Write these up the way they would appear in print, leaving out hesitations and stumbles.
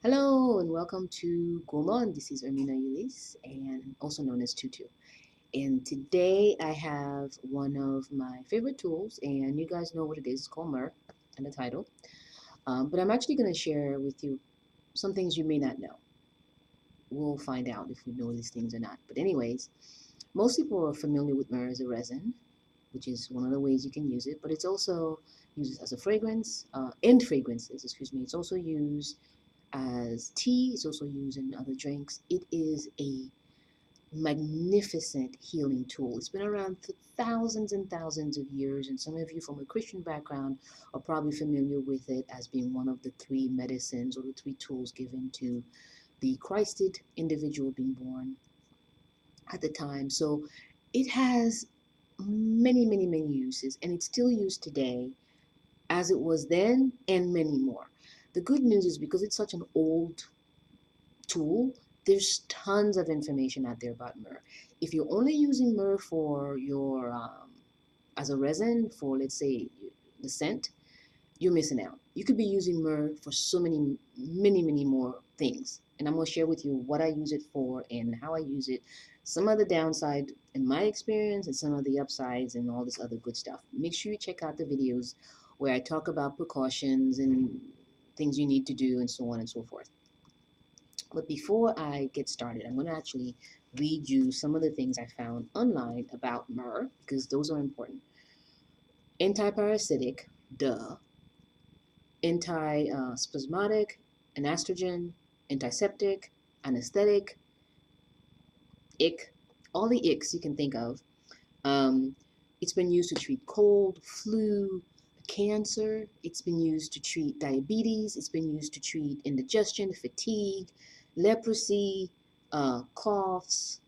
Hello and welcome to Gwo Mòn. This is Ermina Ulis and also known as Tutu. And today I have one of my favorite tools, and you guys know what it is. It's called Myrrh in the title. But I'm actually going to share with you some things you may not know. We'll find out if we know these things or not. But anyways, most people are familiar with myrrh as a resin, which is one of the ways you can use it. But it's also used as a fragrance, in fragrances, excuse me. It's also used as tea. It's also used in other drinks. It is a magnificent healing tool. It's been around for thousands and thousands of years, and some of you from a Christian background are probably familiar with it as being one of the three medicines or the three tools given to the Christed individual being born at the time. So it has many, many, many uses, and it's still used today as it was then, and many more. The good news is because it's such an old tool, there's tons of information out there about myrrh. If you're only using myrrh for your as a resin for, let's say, the scent, you're missing out. You could be using myrrh for so many, many, many more things. And I'm going to share with you what I use it for and how I use it, some of the downside in my experience and some of the upsides and all this other good stuff. Make sure you check out the videos where I talk about precautions and things you need to do and so on and so forth. But before I get started, I'm going to actually read you some of the things I found online about myrrh because those are important. Antiparasitic, duh. Antispasmodic, anaestrogen, antiseptic, anesthetic, ick, all the icks you can think of. Um, it's been used to treat cold, flu, cancer. It's been used to treat diabetes. It's been used to treat indigestion, fatigue, leprosy, coughs,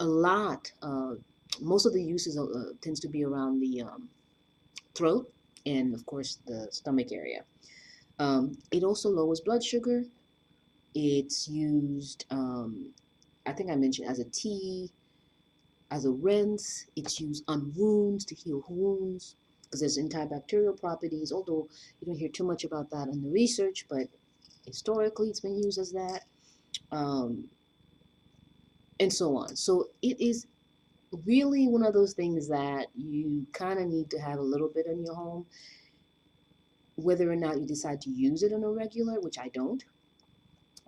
a lot. Most of the uses tends to be around the throat and, of course, the stomach area. It also lowers blood sugar. It's used, I think I mentioned, as a tea, as a rinse. It's used on wounds to heal wounds because there's antibacterial properties, although you don't hear too much about that in the research, but historically it's been used as that, um, and so on. So it is really one of those things that you kind of need to have a little bit in your home, whether or not you decide to use it on a regular, which I don't.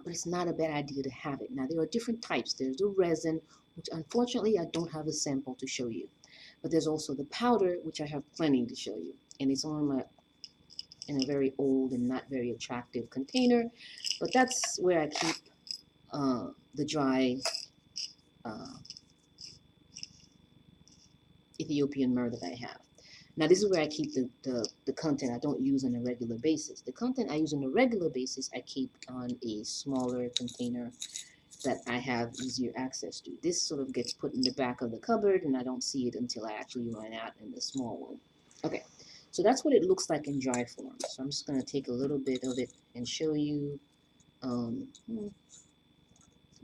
But it's not a bad idea to have it. Now, there are different types. There's the resin, which unfortunately I don't have a sample to show you. But there's also the powder, which I have plenty to show you. And it's in a very old and not very attractive container. But that's where I keep the dry uh, Ethiopian myrrh that I have. Now, this is where I keep the content I don't use on a regular basis. The content I use on a regular basis, I keep on a smaller container that I have easier access to. This sort of gets put in the back of the cupboard, and I don't see it until I actually run out in the small one. Okay, so that's what it looks like in dry form. So I'm just going to take a little bit of it and show you. Um,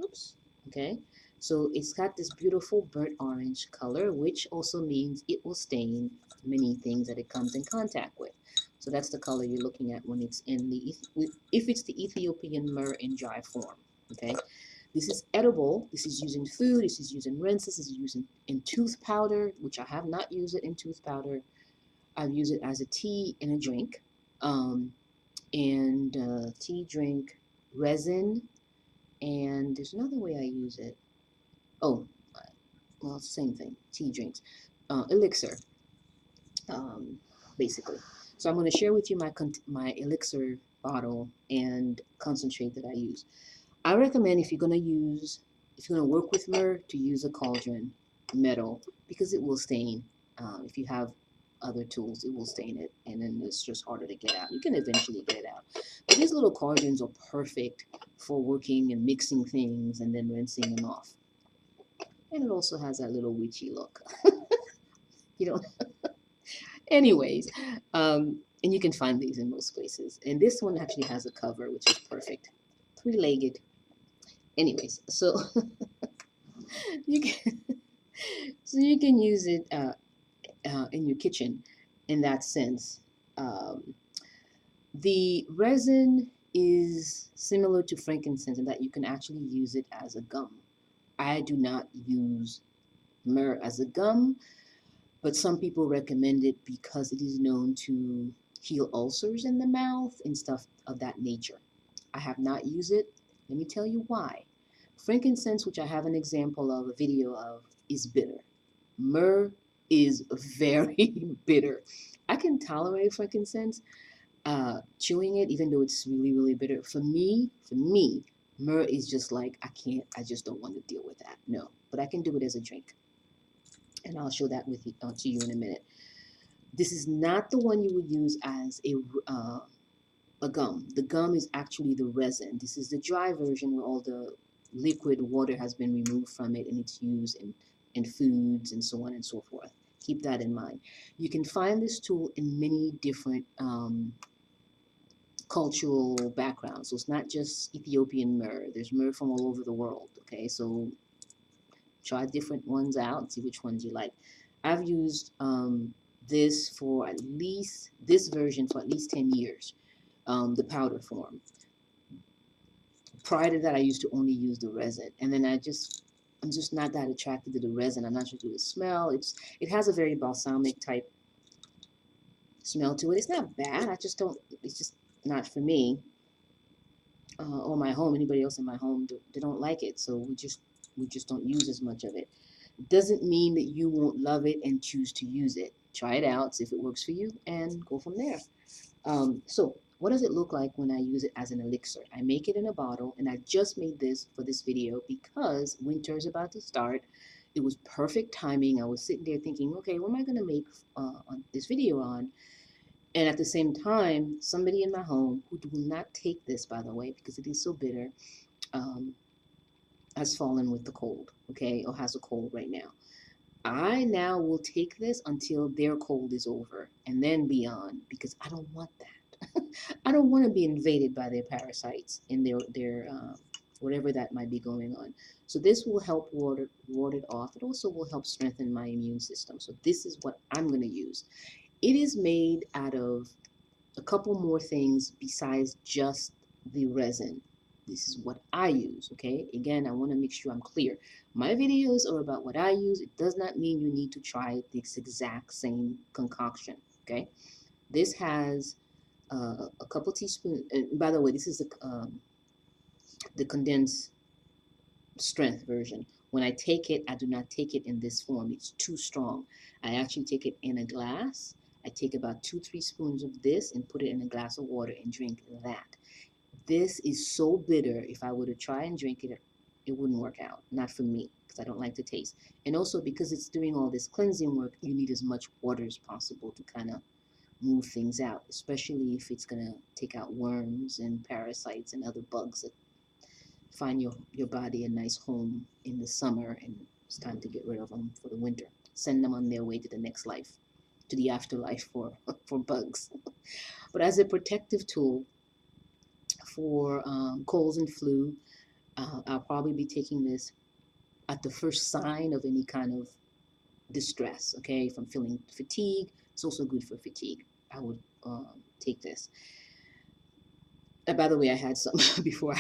oops, okay. So it's got this beautiful burnt orange color, which also means it will stain many things that it comes in contact with. So that's the color you're looking at when it's in the, if it's the Ethiopian myrrh in dry form, okay? This is edible. This is used in food. This is used in rinses. This is used in tooth powder, which I have not used it in tooth powder. I've used it as a tea and a drink, and tea, drink, resin, and there's another way I use it. Oh, well, it's the same thing. Tea, drinks, elixir, um, basically. So I'm going to share with you my elixir bottle and concentrate that I use. I recommend if you're going to work with myrrh, to use a cauldron metal because it will stain. If you have other tools, it will stain it, and then it's just harder to get out. You can eventually get it out. But these little cauldrons are perfect for working and mixing things and then rinsing them off. And it also has that little witchy look. You know. Anyways, and you can find these in most places. And this one actually has a cover, which is perfect. Three-legged. Anyways, so you can you can use it in your kitchen in that sense. The resin is similar to frankincense in that you can actually use it as a gum. I do not use myrrh as a gum, but some people recommend it because it is known to heal ulcers in the mouth and stuff of that nature. I have not used it. Let me tell you why. Frankincense, which I have an example of, a video of, is bitter. Myrrh is very bitter. I can tolerate frankincense, chewing it, even though it's really, really bitter. For me, myrrh is just like, I just don't want to deal with that. No, but I can do it as a drink. And I'll show that with you, to you in a minute. This is not the one you would use as a gum. The gum is actually the resin. This is the dry version where all the liquid water has been removed from it and it's used in foods and so on and so forth. Keep that in mind. You can find this tool in many different cultural backgrounds. So it's not just Ethiopian myrrh. There's myrrh from all over the world. Okay, so try different ones out and see which ones you like. I've used this for at least, this version for at least 10 years, the powder form. Prior to that, I used to only use the resin, and then I'm just not that attracted to the resin. I'm not sure to the smell. It has a very balsamic type smell to it. It's not bad. It's just not for me or my home. Anybody else in my home, they don't like it, so we just don't use as much of it. Doesn't mean that you won't love it and choose to use it. Try it out, see if it works for you, and go from there. So what does it look like when I use it as an elixir? I make it in a bottle, and I just made this for this video because winter is about to start. It was perfect timing. I was sitting there thinking, okay, what am I going to make on this video on? And at the same time, somebody in my home who will not take this, by the way, because it is so bitter, has fallen with the cold, okay, or has a cold right now. I now will take this until their cold is over and then beyond, because I don't want that. I don't want to be invaded by their parasites in their whatever that might be going on. So this will help ward it off. It also will help strengthen my immune system. So this is what I'm going to use. It is made out of a couple more things besides just the resin. This is what I use, okay? Again, I want to make sure I'm clear. My videos are about what I use. It does not mean you need to try this exact same concoction, okay? This has a couple teaspoons, and by the way, this is the condensed strength version. When I take it, I do not take it in this form. It's too strong. I actually take it in a glass. I take about 2-3 spoons of this and put it in a glass of water and drink that. This is so bitter. If I were to try and drink it, it wouldn't work out. Not for me, because I don't like the taste. And also because it's doing all this cleansing work, you need as much water as possible to kind of move things out, especially if it's going to take out worms and parasites and other bugs that find your body a nice home in the summer, and it's time to get rid of them for the winter. Send them on their way to the next life, to the afterlife for bugs. But as a protective tool for colds and flu, I'll probably be taking this at the first sign of any kind of distress, okay? If I'm feeling fatigue, it's also good for fatigue. I would take this. And by the way, I had some before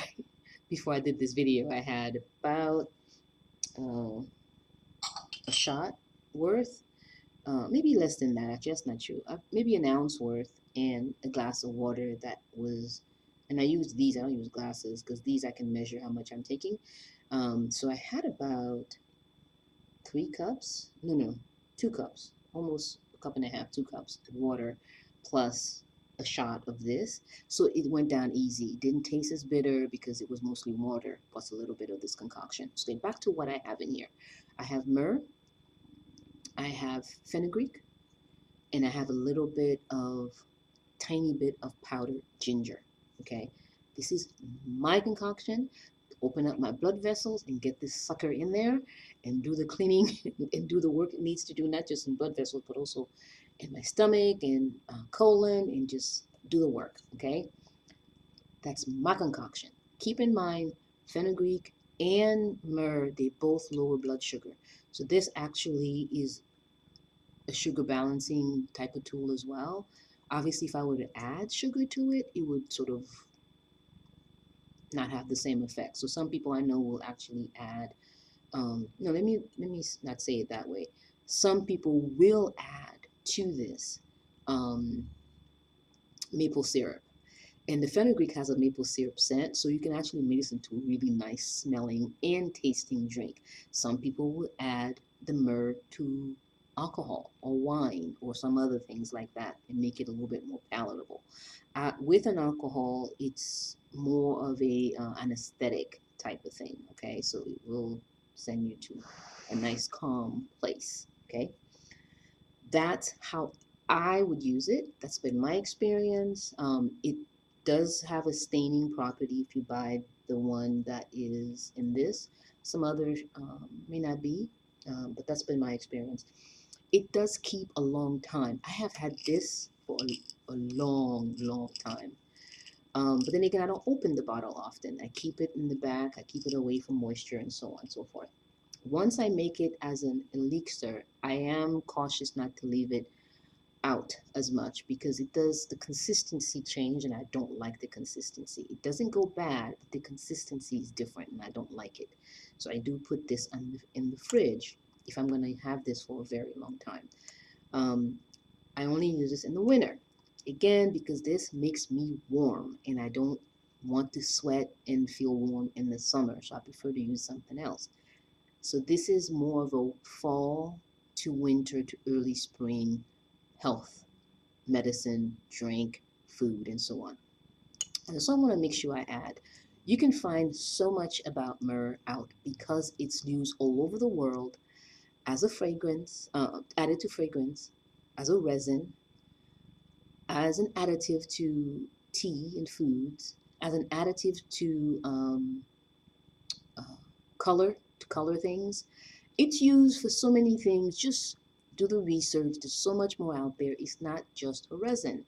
I did this video. I had about a shot worth, maybe less than that. Actually, that's not true. Maybe an ounce worth, and a glass of water that was. And I use these. I don't use glasses because these I can measure how much I'm taking. So I had about 3 cups. No, 2 cups. Almost a cup and a half, 2 cups of water, plus a shot of this. So it went down easy. It didn't taste as bitter because it was mostly water plus a little bit of this concoction. So back to what I have in here. I have myrrh, I have fenugreek, and I have a little bit of, tiny bit of powdered ginger. Okay, this is my concoction. Open up my blood vessels and get this sucker in there and do the cleaning and do the work it needs to do, not just in blood vessels, but also in my stomach and colon, and just do the work, okay? That's my concoction. Keep in mind, fenugreek and myrrh, they both lower blood sugar. So this actually is a sugar balancing type of tool as well. Obviously, if I were to add sugar to it, it would sort of not have the same effect. So some people I know will actually add, no, let me not say it that way. Some people will add to this um, maple syrup. And the fenugreek has a maple syrup scent, so you can actually make this into a really nice smelling and tasting drink. Some people will add the myrrh to alcohol or wine or some other things like that and make it a little bit more palatable. With an alcohol, it's more of an aesthetic type of thing, okay? So it will send you to a nice calm place, okay? That's how I would use it. That's been my experience. It does have a staining property if you buy the one that is in this. Some others may not be, but that's been my experience. It does keep a long time. I have had this for a long, long time. But then again, I don't open the bottle often. I keep it in the back. I keep it away from moisture and so on and so forth. Once I make it as an elixir, I am cautious not to leave it out as much because it does the consistency change and I don't like the consistency. It doesn't go bad, but the consistency is different and I don't like it. So I do put this in the fridge if I'm going to have this for a very long time. I only use this in the winter. Again, because this makes me warm and I don't want to sweat and feel warm in the summer, so I prefer to use something else. So this is more of a fall to winter to early spring health, medicine, drink, food, and so on. And so I want to make sure I add, you can find so much about myrrh out because it's used all over the world as a fragrance, added to fragrance, as a resin, as an additive to tea and foods, as an additive to uh, to color things. It's used for so many things. Just do the research. There's so much more out there. It's not just a resin.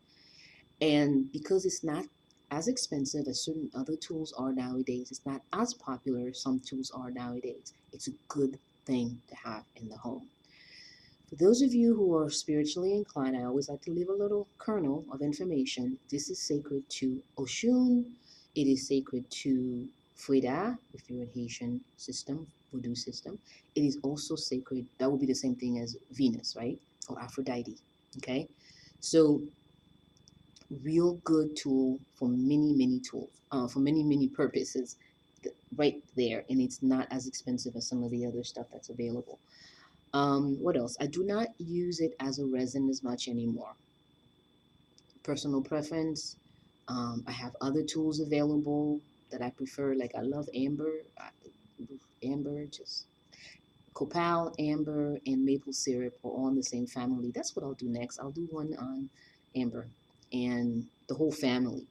And because it's not as expensive as certain other tools are nowadays, it's not as popular as some tools are nowadays. It's a good thing to have in the home. For those of you who are spiritually inclined, I always like to leave a little kernel of information. This is sacred to Oshun. It is sacred to Fuida, if you're a Haitian system, voodoo system. It is also sacred, that would be the same thing as Venus, right? Or Aphrodite, okay? So real good tool for many tools, for many purposes right there. And it's not as expensive as some of the other stuff that's available. What else? I do not use it as a resin as much anymore. Personal preference. I have other tools available that I prefer. Like I love amber. Amber, just copal, amber, and maple syrup are all in the same family. That's what I'll do next. I'll do one on amber and the whole family.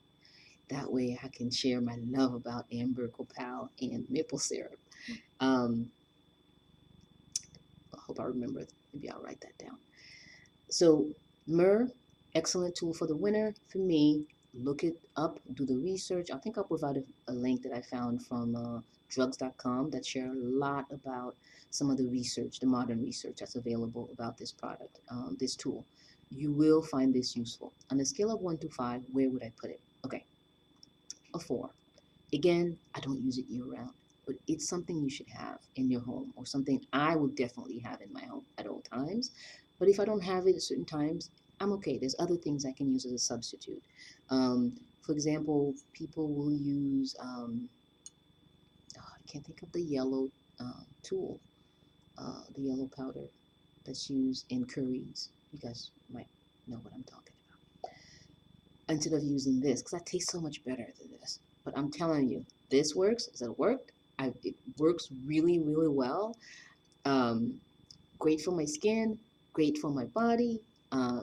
That way I can share my love about amber, copal, and maple syrup. Um, I hope I remember. Maybe I'll write that down. So myrrh, excellent tool for the winter. For me, look it up, do the research. I think I'll provide a link that I found from drugs.com that share a lot about some of the research, the modern research that's available about this product, this tool. You will find this useful. On a scale of 1 to 5, where would I put it? Okay, a 4. Again, I don't use it year round, but it's something you should have in your home or something I would definitely have in my home at all times. But if I don't have it at certain times, I'm okay. There's other things I can use as a substitute. For example, people will use, I can't think of the yellow tool, the yellow powder that's used in curries. You guys might know what I'm talking about. Instead of using this, because that tastes so much better than this. But I'm telling you, this works. Has it worked? It works really well. Um, Great for my skin, great for my body.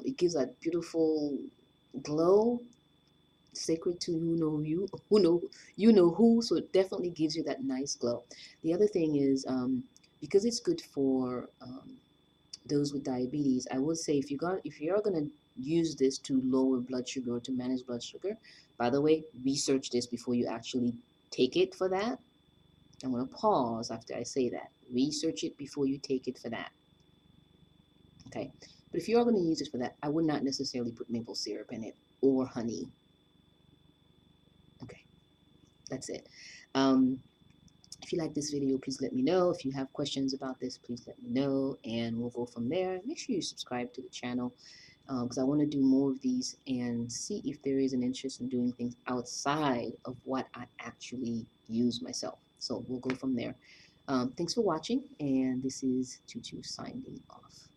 It gives that beautiful glow, sacred to who know who. So it definitely gives you that nice glow. The other thing is because it's good for those with diabetes. I would say if you're gonna use this to lower blood sugar or to manage blood sugar, by the way, research this before you actually take it for that. I'm gonna pause after I say that. Research it before you take it for that. Okay, but if you're going to use it for that, I would not necessarily put maple syrup in it or honey. Okay, That's it. If you like this video, please let me know. If you have questions about this, please let me know, and we'll go from there. Make sure you subscribe to the channel, because I want to do more of these and see if there is an interest in doing things outside of what I actually use myself. So we'll go from there. Thanks for watching, and this is Tutu signing off.